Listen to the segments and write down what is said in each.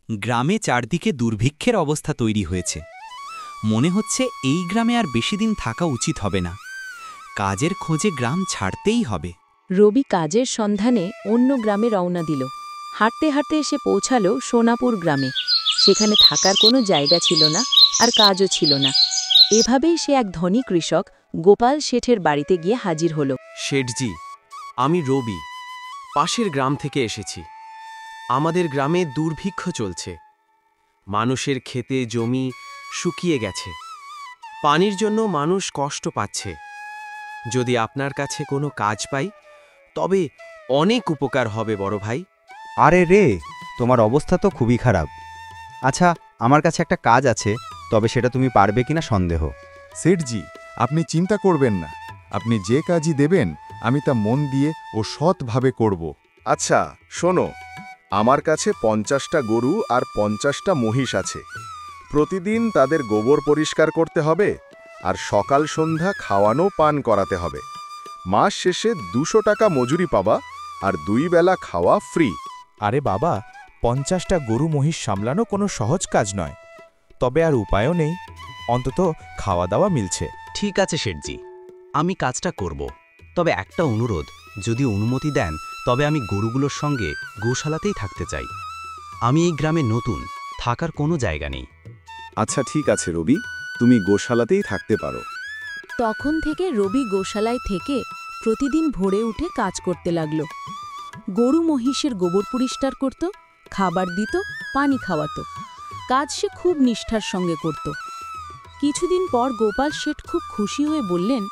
গ্রামে চারদিকে দুর্ভিক্ষের অবস্থা তৈরি হয়েছে। মনে হচ্ছে এই গ্রামে আর বেশি দিন থাকা উচিত হবে না। কাজের খোঁজে গ্রাম ছাড়তেই হবে। রবি কাজের সন্ধানে অন্য গ্রামে রওনা দিল। হাঁটতে হাঁটতে এসে পৌঁছালো সোনাপুর গ্রামে। সেখানে থাকার কোনো জায়গা ছিল না, আর কাজও ছিল না। এভাবেই সে এক ধনী কৃষক গোপাল শেঠের বাড়িতে গিয়ে হাজির হল। শেঠজি, আমি রবি, পাশের গ্রাম থেকে এসেছি। আমাদের গ্রামে দুর্ভিক্ষ চলছে। মানুষের ক্ষেতে জমি শুকিয়ে গেছে। পানির জন্য মানুষ কষ্ট পাচ্ছে। যদি আপনার কাছে কোনো কাজ পাই তবে অনেক উপকার হবে বড় ভাই। আরে রে, তোমার অবস্থা তো খুবই খারাপ। আচ্ছা, আমার কাছে একটা কাজ আছে, তবে সেটা তুমি পারবে কিনা সন্দেহ। সেঠজি, আপনি চিন্তা করবেন না। আপনি যে কাজই দেবেন আমি তা মন দিয়ে ও সৎভাবে করব। আচ্ছা শোনো, আমার কাছে 50টা গরু আর 50টা মহিষ আছে। প্রতিদিন তাদের গোবর পরিষ্কার করতে হবে, আর সকাল সন্ধ্যা খাওয়ানো পান করাতে হবে। মাস শেষে 200 টাকা মজুরি পাবা, আর 2 বেলা খাওয়া ফ্রি। আরে বাবা, 50টা গরু মহিষ সামলানো কোনো সহজ কাজ নয়। তবে আর উপায়ও নেই, অন্তত খাওয়া দাওয়া মিলছে। ঠিক আছে শেঠজি, আমি কাজটা করব। তবে একটা অনুরোধ, যদি অনুমতি দেন তবে আমি গরুগুলোর সঙ্গে গোশালাতেই থাকতে চাই। আমি এই গ্রামে নতুন, থাকার কোনো জায়গা নেই। আচ্ছা ঠিক আছে রবি, তুমি গোশালাতেই থাকতে পারো। তখন থেকে রবি গোশালায় থেকে প্রতিদিন ভোরে উঠে কাজ করতে লাগল। গরু মহিষের গোবর পরিষ্কার করত, খাবার দিত, পানি খাওয়াতো। কাজ সে খুব নিষ্ঠার সঙ্গে করত। কিছুদিন পর গোপাল শেঠ খুব খুশি হয়ে বললেন,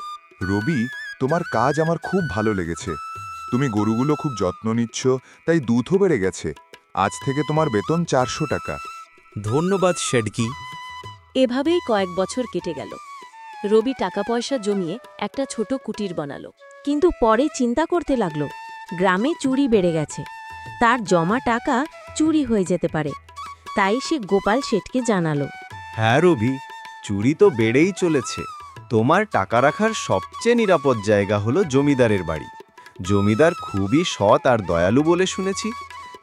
রবি, তোমার কাজ আমার খুব ভালো লেগেছে। তুমি গরুগুলো খুব যত্ন নিচ্ছ, তাই দুধও বেড়ে গেছে। আজ থেকে তোমার বেতন 400 টাকা। ধন্যবাদ শেঠজি। এভাবেই কয়েক বছর কেটে গেল। রবি টাকা পয়সা জমিয়ে একটা ছোট কুটির বানালো। কিন্তু পরে চিন্তা করতে লাগল, গ্রামে চুরি বেড়ে গেছে, তার জমা টাকা চুরি হয়ে যেতে পারে। তাই সে গোপাল শেঠকে জানালো। হ্যাঁ রবি, চুরি তো বেড়েই চলেছে। তোমার টাকা রাখার সবচেয়ে নিরাপদ জায়গা হলো জমিদারের বাড়ি। জমিদার খুবই সৎ আর দয়ালু বলে শুনেছি।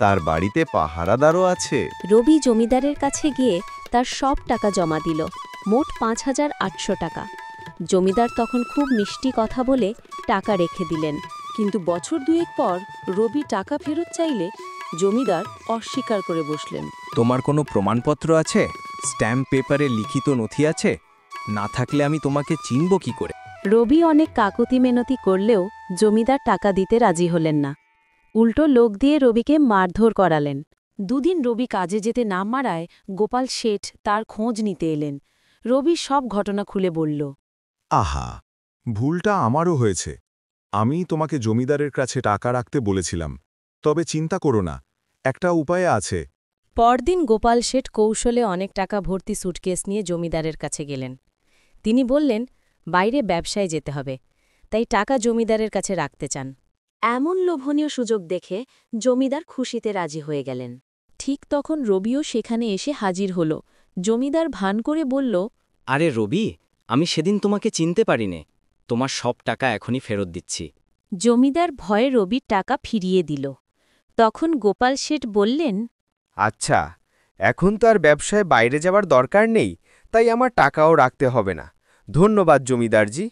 তার বাড়িতে পাহারাদারও আছে। রবি জমিদারের কাছে গিয়ে তার সব টাকা জমা দিল, মোট 5800 টাকা। জমিদার তখন খুব মিষ্টি কথা বলে টাকা রেখে দিলেন। কিন্তু বছর দুয়েক পর রবি টাকা ফেরত চাইলে জমিদার অস্বীকার করে বসলেন। তোমার কোনো প্রমাণপত্র আছে? স্ট্যাম্প পেপারে লিখিত নথি আছে? না থাকলে আমি তোমাকে চিনব কি করে? রবি অনেক কাকুতি মেনতি করলেও জমিদার টাকা দিতে রাজি হলেন না। উল্টো লোক দিয়ে রবিকে মারধর করালেন। দুদিন রবি কাজে যেতে না মারায় গোপাল শেঠ তার খোঁজ নিতে এলেন। রবি সব ঘটনা খুলে বলল। আহা, ভুলটা আমারও হয়েছে। আমি তোমাকে জমিদারের কাছে টাকা রাখতে বলেছিলাম। তবে চিন্তা করো না, একটা উপায় আছে। পরদিন গোপাল শেঠ কৌশলে অনেক টাকা ভর্তি সুটকেস নিয়ে জমিদারের কাছে গেলেন। তিনি বললেন, বাইরে ব্যবসায় যেতে হবে, তাই টাকা জমিদারের কাছে রাখতে চান। এমন লোভনীয় সুযোগ দেখে জমিদার খুশিতে রাজি হয়ে গেলেন। ঠিক তখন রবিও সেখানে এসে হাজির হল। জমিদার ভান করে বলল, আরে রবি, আমি সেদিন তোমাকে চিনতে পারিনে। তোমার সব টাকা এখনই ফেরত দিচ্ছি। জমিদার ভয়ে রবির টাকা ফিরিয়ে দিল। তখন গোপাল শেঠ বললেন, আচ্ছা, এখন তো আর ব্যবসায় বাইরে যাওয়ার দরকার নেই, তাই আমার টাকাও রাখতে হবে না। ধন্যবাদ জমিদারজি।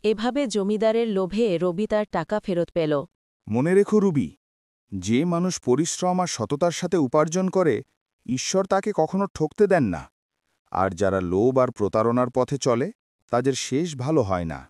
এভাবে জমিদারের লোভে রবি তার টাকা ফেরত পেল। মনে রেখো রবি, যে মানুষ পরিশ্রম আর সততার সাথে উপার্জন করে, ঈশ্বর তাকে কখনো ঠকতে দেন না। আর যারা লোভ আর প্রতারণার পথে চলে, তাদের শেষ ভালো হয় না।